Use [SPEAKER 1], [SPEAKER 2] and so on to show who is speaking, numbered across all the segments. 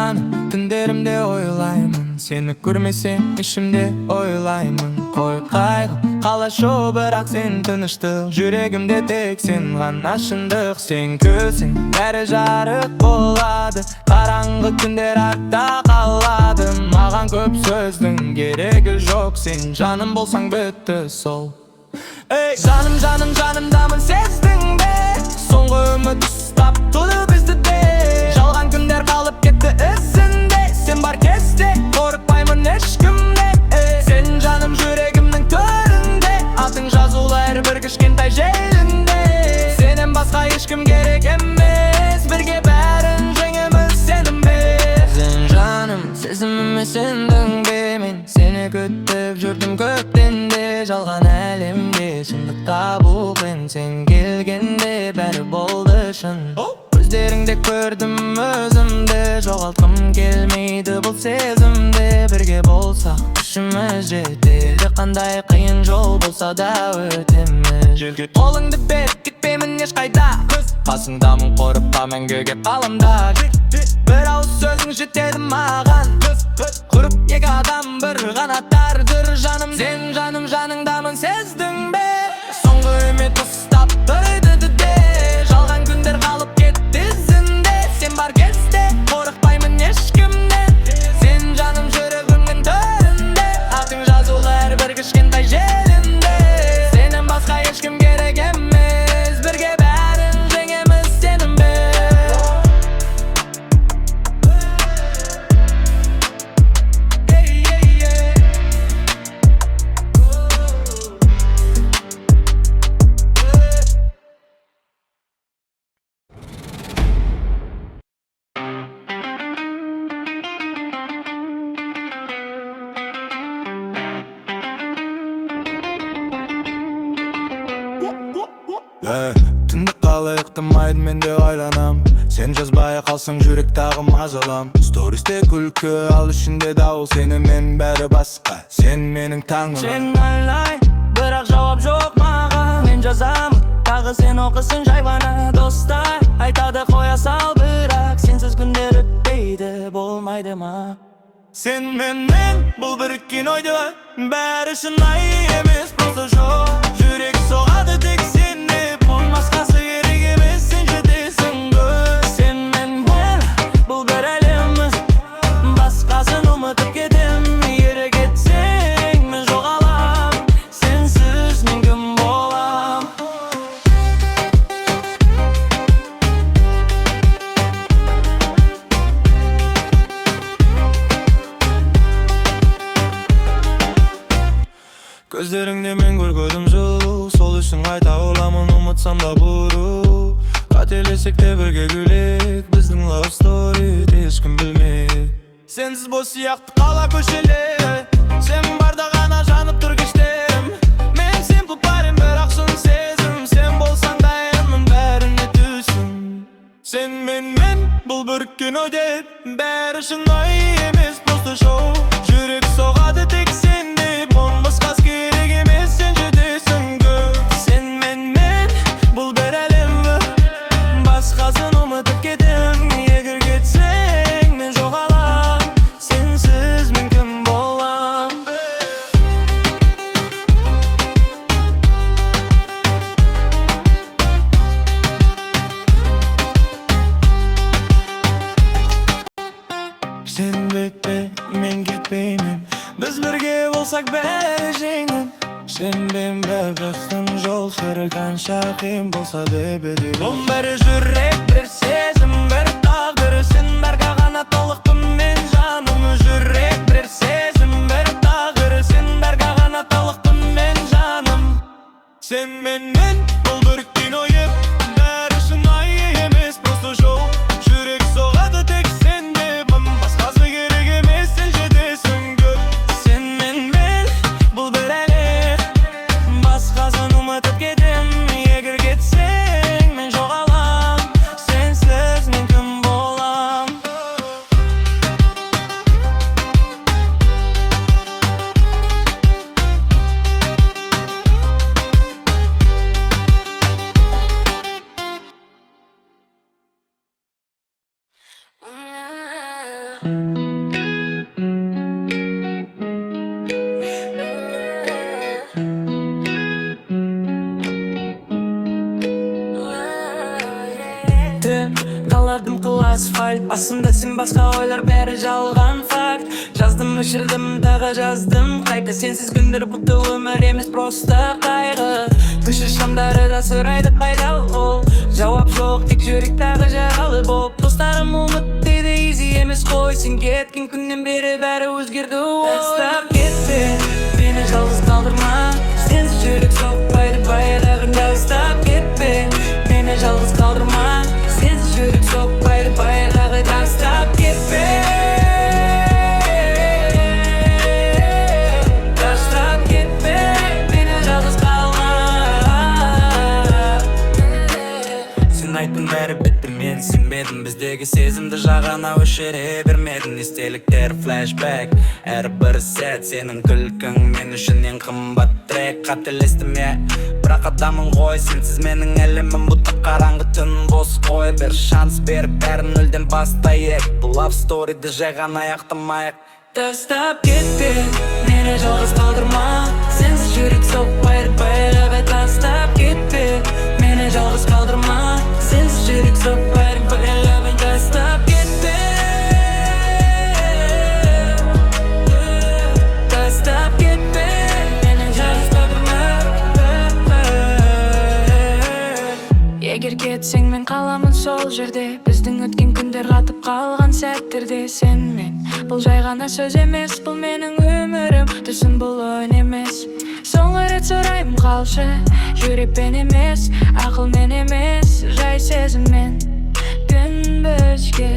[SPEAKER 1] жаным, түндерімде ойлаймын, сені көрмесем ішімде ойлаймын. Қой қайғы қалашу, бірақ сен тыныштық, жүрегімде тек сен ғана шындық. Сен күлсең бәрі жарық болады, қараңғы күндер артта қалады. Маған көп сөздің керегі жоқ, сен жаным болсаң бітті сол. Ей жаным, жаным, жанымдамын, сездің бе? Соңғы үміт ұстап тұр бізді де. Жалған күндер қалып кетті ізінде, сен бар кезде қорықпаймын ешкімнен. Сен жаным жүрегімнің төрінде, атың жазулы әрбір кішкентай желінде. Сенен басқа ешкім керек емес, бірге бәрін жеңеміз, сенімбе. Сен жаным, сезіміме сендің бе? Мен сені күтіп жүрдім көптен де. Жалған әлемде шындықта бұл қиын, сен келгенде бәрі болды шын. Көздеріңде көрдім өзімді, жоғалтқым келмейді бұл сезімде. Бірге болсақ күшіміз жетеді, қандай қиын жол болса да өтеміз. Қолыңды бер, кетпеймін ешқайда, қасыңдамын қорықпа мәңгіге қаламда. Бір ауыз сөзің жетеді маған, құрып екі адам бір қанаттардыр жаным. Сен жаным жаныңдамын, сездің бе? Соңғы үміт ұстап тұрды де. Жалған күндер қалып кетті ізінде, сен бар кезде қорықпаймын ешкімнен. Сен жаным жүрегімнің төрінде, атың жазулы әрбір кішкентай желінде. Сенен басқа ешкім керек емес, бірге бәрін жеңеміз, сенімбе. Түнді қалай ұйықтамайды, мен де ойланам. Сен жазбай қалсаң жүрек тағы мазалам. Стористе күлкі, ал ішінде дауыл, сені мен бәрі басқа, сен менің таңым.
[SPEAKER 2] Сен ойлай, бірақ жауап жоқ маған. Мен жазамын, тағы сен оқысын жайвана. Достар айтады қоя сал, бірақ сенсіз күндер өтпейді, болмайды ма?
[SPEAKER 1] Сен менен бұл бір кинойды, бәрі шынайы емес, просто шоу. Жүрек соғады тек сені, бұның басқасы керек емес, сен жетесің ғой.
[SPEAKER 2] Сен мен бұл бір әлеміз, басқасын ұмытып кетем. Егер кетсең мен жоғалам, сенсіз мен кім болам?
[SPEAKER 1] Көздеріңде мен көргөдім жылу, сол үшін қайта оламын, ұмытсам да бұру. Қателесек те бірге күлек, біздің love story ешкім білмек. Сенсіз бос сияқты қала көшелер, сен барда ғана жанып тұр кештем. Мен simple парень, бірақ шын сезім, сен болсаң дайынмын бәріне түсім. Сен мен бұл бір кино деп, бәрі шынайы емес, просто шоу. Жүрек соғады тек сенде, бұның басқасы керек емес, сен жетесің ғой.
[SPEAKER 2] Сен мен бұл бір әлемі, басқасын ұмытып кетем. Егер кетсең мен жоғалам, сенсіз мен кім болам?
[SPEAKER 1] Сен бетпе, мен кетпеймін, біз бірге болсақ бәрі жеңім. Сен бен бәбіқтің жол сыры қанша қиын болса дебеді.
[SPEAKER 2] Бұл бір жүрек, бір сезім, бір тағдыр, сен барға ғана толықпын мен жаным. Жүрек, бір сезім, бір тағдыр, сен барға ғана толықпын мен жаным.
[SPEAKER 1] Сен менен бұл бір кино еп, бәрі шынайы емес, просто шоу. Жүрек соғады тек сенде, бұның басқасы керек емес, сен жетесің ғой.
[SPEAKER 2] Сен мен бұл бір әлем, басқасын ұмытып кетем. Егер кетсең мен жоғалам, сенсіз asfalt Басымда сен басқа ойлар бәрі жалған факт Жаздым өшірдім тағы жаздым қайта Сенсіз күндер бұтты өмір емес просто қайғы Түші шамдары да сұрайды қайда ол Жауап жоқ тек жүрек тағы жаралы болып Достарым ұмыт дейді easy емес қой Сен кеткен күннен бері бәрі өзгерді Тастап кетпе, мені жалғыз қалдырма Сенсіз жүрек соқпайды баяғыны Тастап кетпе, мені жалғыз қалдырма Сенсіз жүрек соқпайды баяғыны Тастап кетпе Тастап кетпе, мені жалғыз қалма Сен айттың бәрі бітті мен сенбедім Біздегі сезімді жағана өшіре бермедің Естеліктер флешбэк Әрбір сәт сенің күлкің мен үшін ең қымбат трек Қателестім бірақ адамын ғой Сенсіз менің әлемім бұты қараңғы түн бос қой Бір шанс беріп бәрін нөлден бастайық Бұл love story'ді жай ғана аяқтамайық Тастап кетпе, мені жалғыз қалдырма Сенсіз жүрек соқпайды баяғыға Тастап кетпе, мені жалғыз қалдырма Сенсіз жүрек соқпайды баяғыға Тастап кетпе Тастап кетпе, мені жалғыз қалдырма Егер кетсең мен қаламын сол жерде Біздің өткен күндер қатып қалған сәттерде Сенмен бұл жай ғана сөз емес Бұл менің өмірім түсін бұл ойын емес Соңғы рет сұраймын қалшы Жүрекпен емес, ақылмен емес Жай сезіммен күн бізге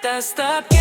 [SPEAKER 2] Тастап